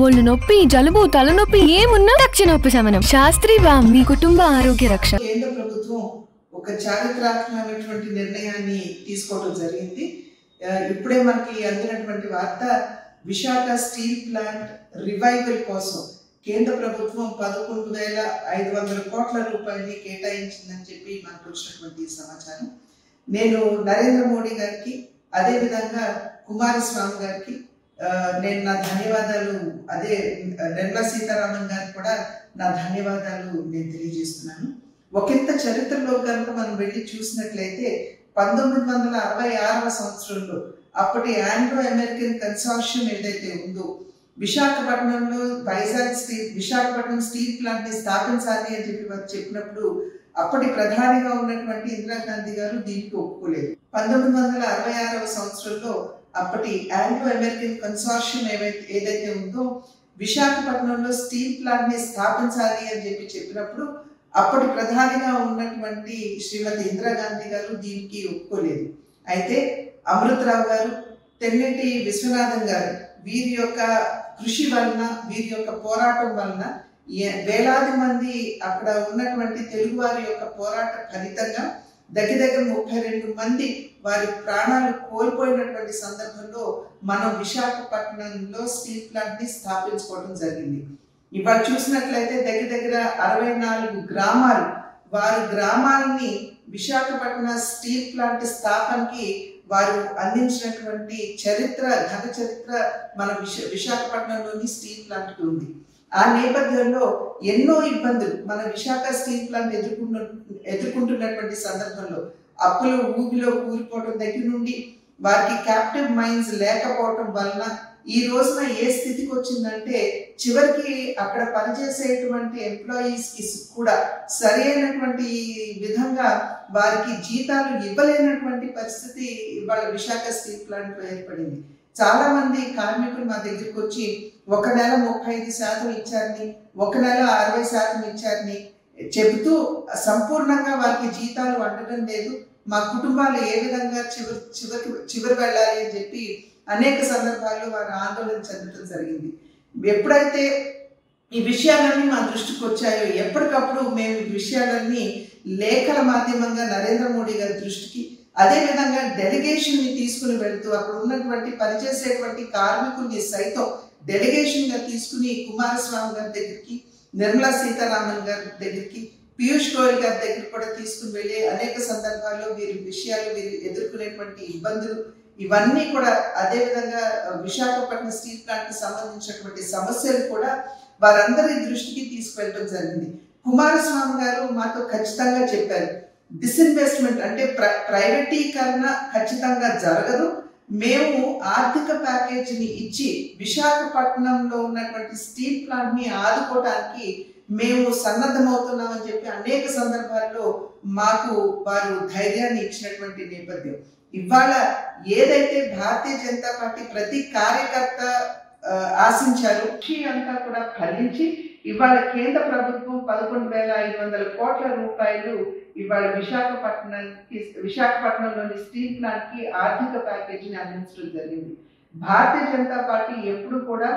ఒళ్ళు నొప్పి, జలుబు, తలనొప్పి ఏమున్నా తక్షణ ఉపశమనం. శాస్త్రి వామ్, మీ కుటుంబ ఆరోగ్య రక్షణ. కేంద్ర ప్రభుత్వం ఒక చారిత్రాత్మకమైనటువంటి నిర్ణయాన్ని తీసుకోవడం జరిగింది. ఇప్పుడే మనకి అందినటువంటి వార్త, విశాఖ స్టీల్ ప్లాంట్ రివైవల్ కోసం కేంద్ర ప్రభుత్వం 11,500 కోట్ల రూపాయలని కేటాయించిందని చెప్పి మనకు వచ్చినటువంటి సమాచారం. నేను నరేంద్ర మోడీ గారికి, అదేవిధంగా కుమారస్వామి గారికి నేను నా ధన్యవాదాలు, అదే నిర్మలా సీతారామన్ గారికి కూడా నా ధన్యవాదాలు నేను తెలియజేస్తున్నాను. ఒకంత చరిత్రలో కనుక మనం వెళ్ళి చూసినట్లయితే 1966వ సంవత్సరంలో అప్పటి ఆంగ్లో అమెరికన్ కన్సార్షియం ఏదైతే ఉందో, విశాఖపట్నంలో విశాఖపట్నం స్టీల్ ప్లాంట్ ని స్థాపించాలి అని చెప్పి వారు చెప్పినప్పుడు అప్పటి ప్రధానిగా ఉన్నటువంటి ఇందిరాగాంధీ గారు దీనికి ఒప్పుకోలేదు. 1966వ సంవత్సరంలో అప్పటి ఆంగ్లో అమెరికన్ కన్సార్షియం ఏదైతే ఉందో, విశాఖపట్నంలో స్టీల్ ప్లాంట్ ని స్థాపించాలి అని చెప్పి చెప్పినప్పుడు అప్పటి ప్రధానిగా ఉన్నటువంటి శ్రీమతి ఇందిరాగాంధీ గారు దీనికి ఒప్పుకోలేదు. అయితే అమృతరావు గారు, తెన్నేటి విశ్వనాథన్ గారు, వీరి యొక్క కృషి వలన, వీరి యొక్క పోరాటం వలన వేలాది మంది అక్కడ ఉన్నటువంటి తెలుగు వారి యొక్క పోరాట ఫలితంగా దగ్గర 32 మంది వారి ప్రాణాలు కోల్పోయినటువంటి సందర్భంలో మనం విశాఖపట్నంలో స్టీల్ ప్లాంట్ ని స్థాపించుకోవడం జరిగింది. ఇవాళ చూసినట్లయితే దగ్గర 64 గ్రామాలు, వారి గ్రామాలని విశాఖపట్నం స్టీల్ ప్లాంట్ స్థాపనకి వారు అందించినటువంటి ఘన చరిత్ర మన విశాఖపట్నంలోని స్టీల్ ప్లాంట్కి ఉంది. ఆ నేపథ్యంలో ఎన్నో ఇబ్బందులు మన విశాఖ స్టీల్ ప్లాంట్ ఎదుర్కొంటున్నటువంటి సందర్భంలో అప్పులు ఊబిలో కూలిపోవడం దగ్గర నుండి వారికి క్యాప్టివ్ మైన్స్ లేకపోవటం వలన ఈ రోజున ఏ స్థితికి వచ్చిందంటే, చివరికి అక్కడ పనిచేసేటువంటి ఎంప్లాయీస్ కి కూడా సరి అయినటువంటి విధంగా వారికి జీతాలు ఇవ్వలేనటువంటి పరిస్థితి ఇవాళ విశాఖ స్టీల్ ప్లాంట్ లో ఏర్పడింది. చాలా మంది కార్మికులు మా దగ్గరికి వచ్చి ఒక నెల 35% ఇచ్చారని, ఒక నెల 60% ఇచ్చారని చెబుతూ సంపూర్ణంగా వారికి జీతాలు అందడం లేదు, మా కుటుంబాలు ఏ విధంగా చివరి వెళ్ళాలి అని చెప్పి అనేక సందర్భాల్లో వారు ఆందోళన చెందడం జరిగింది. ఎప్పుడైతే ఈ విషయాలన్నీ మా దృష్టికి వచ్చాయో, ఎప్పటికప్పుడు మేము ఈ విషయాలన్నీ లేఖల మాధ్యమంగా నరేంద్ర మోడీ గారి దృష్టికి, అదేవిధంగా డెలిగేషన్ ని తీసుకుని వెళుతూ అక్కడ ఉన్నటువంటి పనిచేసేటువంటి కార్మికుల్ని సైతం డెలిగేషన్ గా తీసుకుని కుమారస్వామి గారి దగ్గరికి, నిర్మలా సీతారామన్ గారి దగ్గరికి, పీయూష్ గోయల్ గారి దగ్గర కూడా తీసుకుని వెళ్ళి అనేక సందర్భాల్లో వీరి విషయాలు, వీరు ఎదుర్కొనేటువంటి ఇబ్బందులు ఇవన్నీ కూడా, అదేవిధంగా విశాఖపట్నం స్టీల్ ప్లాంట్ కి సంబంధించినటువంటి సమస్యలు కూడా వారందరి దృష్టికి తీసుకువెళ్ళడం జరిగింది. కుమారస్వామి గారు మాతో ఖచ్చితంగా చెప్పారు, డిస్ఇన్వెస్ట్మెంట్ అంటే ప్రైవేటీకరణ ఖచ్చితంగా జరగదు, మేము ఆర్థిక ప్యాకేజీని ఇచ్చి విశాఖపట్నంలో ఉన్నటువంటి స్టీల్ ప్లాంట్ ని ఆదుకోవడానికి మేము సన్నద్ధమవుతున్నామని చెప్పి అనేక సందర్భాల్లో మాకు వారు ధైర్యాన్ని ఇచ్చినటువంటి నేపథ్యం. ఇవాళ ఏదైతే భారతీయ జనతా పార్టీ ప్రతి కార్యకర్త ఆశించారు అంతా కూడా ఫలించి ఇవాళ కేంద్ర ప్రభుత్వం 11,500 కోట్ల రూపాయలు ఇవాళ విశాఖపట్నంలోని స్టీల్ ప్లాంట్ కి ఆర్థిక ప్యాకేజీని అందించడం జరిగింది. భారతీయ జనతా పార్టీ ఎప్పుడు కూడా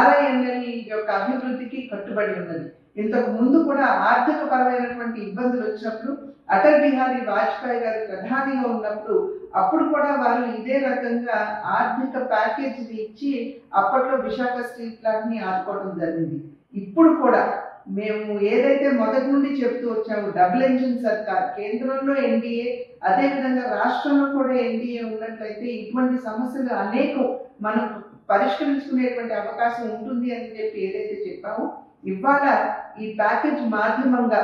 RINL యొక్క అభివృద్ధికి కట్టుబడి ఉన్నది. ఇంతకు ముందు కూడా ఆర్థిక పరమైనటువంటి ఇబ్బందులు వచ్చినప్పుడు అటల్ బిహారీ వాజ్పేయి గారు ప్రధానిగా ఉన్నప్పుడు అప్పుడు కూడా వారు ఇదే రకంగా ఆర్థిక ప్యాకేజీని ఇచ్చి అప్పట్లో విశాఖ స్టీల్ ప్లాంట్ ని ఆదుకోవడం జరిగింది. ఇప్పుడు కూడా మేము ఏదైతే మొదటి నుండి చెప్తూ వచ్చాము, డబుల్ ఇంజిన్ సర్కార్, కేంద్రంలో ఎన్డీఏ, అదేవిధంగా రాష్ట్రంలో కూడా ఎన్డీఏ ఉన్నట్లయితే ఇటువంటి సమస్యలు అనేకం మనం పరిష్కరించుకునేటువంటి అవకాశం ఉంటుంది అని చెప్పి ఏదైతే చెప్పామో, ఇవాళ ఈ ప్యాకేజ్ మాధ్యమంగా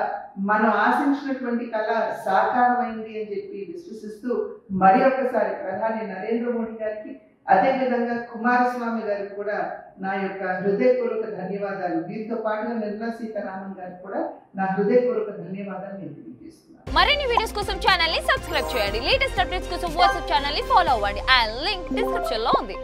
మనం ఆశించినటువంటి కళ సాకారమైంది అని చెప్పి విశ్వసిస్తూ మరి ఒక్కసారి ప్రధాని నరేంద్ర మోడీ గారికి, అదేవిధంగా కుమారస్వామి గారికి కూడా నా యొక్క హృదయపూర్వక ధన్యవాదాలు. వీరితో పాటుగా నిర్మలా సీతారామన్ గారికి కూడా నా హృదయపూర్వక ధన్యవాదాలు నేను తెలియజేస్తున్నాను. మరిన్ని వీడియోస్ కోసం ఛానల్ ని సబ్స్క్రైబ్ చేయండి. లేటెస్ట్ అప్డేట్స్ కోసం వాట్సాప్ ఛానల్ ని ఫాలో అవ్వండి. ఆ లింక్ డిస్క్రిప్షన్ లో ఉంది.